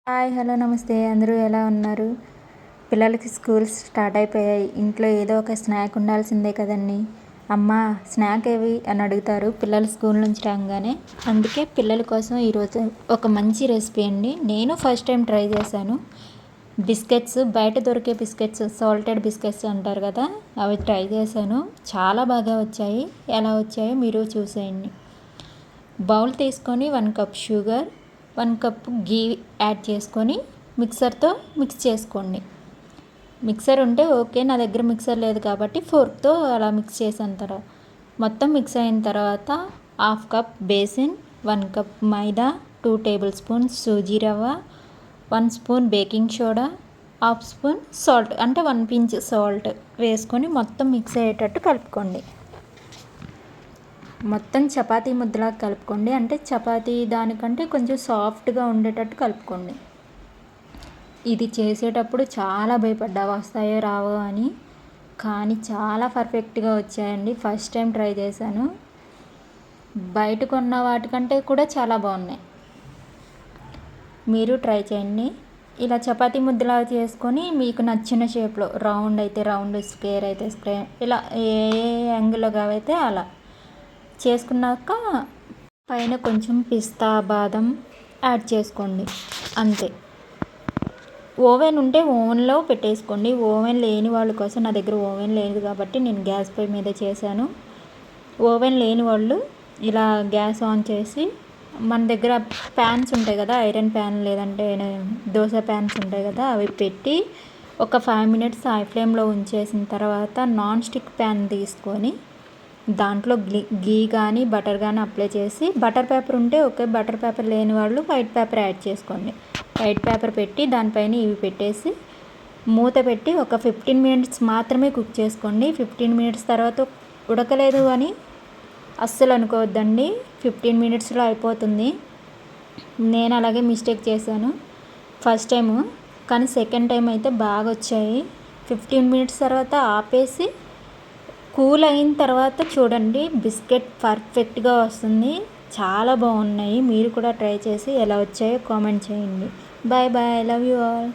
Hi hello నమస్తే అందరూ ఎలా ఉన్నారు? పిల్లలకి స్కూల్స్ స్టార్ట్ అయిపోయాయి. ఇంట్లో ఏదో ఒక స్నాక్ ఉండాల్సిందే కదండి. అమ్మ స్నాక్ ఏవి అని అడుగుతారు పిల్లలు స్కూల్ నుంచి రాగానే. అందుకే పిల్లల కోసం ఈరోజు ఒక మంచి రెసిపీ అండి. నేను ఫస్ట్ టైం ట్రై చేశాను. బిస్కెట్స్, బయట దొరికే బిస్కెట్స్, సాల్టెడ్ బిస్కెట్స్ అంటారు కదా, అవి ట్రై చేశాను. చాలా బాగా వచ్చాయి. ఎలా వచ్చాయో మీరు చూసేయండి. బౌల్ తీసుకొని 1 కప్ షుగర్, 1 కప్ గీ యాడ్ చేసుకొని మిక్సర్తో మిక్స్ చేసుకోండి. మిక్సర్ ఉంటే ఓకే, నా దగ్గర మిక్సర్ లేదు కాబట్టి ఫోర్క్తో అలా మిక్స్ చేసిన తర్వాత మొత్తం మిక్స్ అయిన తర్వాత 1/2 కప్ బేసిన్, 1 కప్ మైదా, 2 టేబుల్ స్పూన్స్ సూజీ రవ్వ, 1 spoon baking soda, 1/2 spoon salt అంటే 1 పించ్ సాల్ట్ వేసుకొని మొత్తం మిక్స్ అయ్యేటట్టు కలుపుకోండి. మొత్తం చపాతీ ముద్దలా కలుపుకోండి. అంటే చపాతీ దానికంటే కొంచెం సాఫ్ట్గా ఉండేటట్టు కలుపుకోండి. ఇది చేసేటప్పుడు చాలా భయపడ్డా వస్తాయో రావో అని, కానీ చాలా పర్ఫెక్ట్గా వచ్చాయండి. ఫస్ట్ టైం ట్రై చేశాను. బయట కొన్న వాటికంటే కూడా చాలా బాగున్నాయి. మీరు ట్రై చేయండి. ఇలా చపాతీ ముద్దలా చేసుకొని మీకు నచ్చిన షేప్లో, రౌండ్ అయితే రౌండ్, స్క్వేర్ అయితే స్క్వేర్, ఇలా ఏ యాంగిల్లో కావైతే అలా చేసుకున్నాక పైన కొంచెం పిస్తా, బాదం యాడ్ చేసుకోండి. అంతే. ఓవెన్ ఉంటే ఓవెన్లో పెట్టేసుకోండి. ఓవెన్ లేని వాళ్ళ కోసం, నా దగ్గర ఓవెన్ లేదు కాబట్టి నేను గ్యాస్ పొయ్యి మీద చేశాను. ఓవెన్ లేని వాళ్ళు ఇలా గ్యాస్ ఆన్ చేసి, మన దగ్గర ప్యాన్స్ ఉంటాయి కదా, ఐరన్ ప్యాన్ లేదంటే దోశ ప్యాన్స్ ఉంటాయి కదా, అవి పెట్టి ఒక 5 మినిట్స్ హై ఫ్లేమ్లో ఉంచేసిన తర్వాత నాన్ స్టిక్ ప్యాన్ తీసుకొని దాంట్లో గీ కానీ బటర్ కానీ అప్లై చేసి, బటర్ పేపర్ ఉంటే ఓకే, బటర్ పేపర్ లేని వాళ్ళు వైట్ పేపర్ యాడ్ చేసుకోండి. వైట్ పేపర్ పెట్టి దానిపైన ఇవి పెట్టేసి మూత పెట్టి ఒక 15 మినిట్స్ మాత్రమే కుక్ చేసుకోండి. 15 మినిట్స్ తర్వాత ఉడకలేదు అని అస్సలు అనుకోవద్దండి. 15 మినిట్స్లో అయిపోతుంది. నేను అలాగే మిస్టేక్ చేశాను ఫస్ట్ టైము, కానీ సెకండ్ టైం అయితే బాగా వచ్చాయి. 15 మినిట్స్ తర్వాత ఆపేసి కూల్ అయిన తర్వాత చూడండి, బిస్కెట్ పర్ఫెక్ట్గా వస్తుంది. చాలా బాగున్నాయి. మీరు కూడా ట్రై చేసి ఎలా వచ్చాయో కామెంట్ చేయండి. Bye bye, love you all.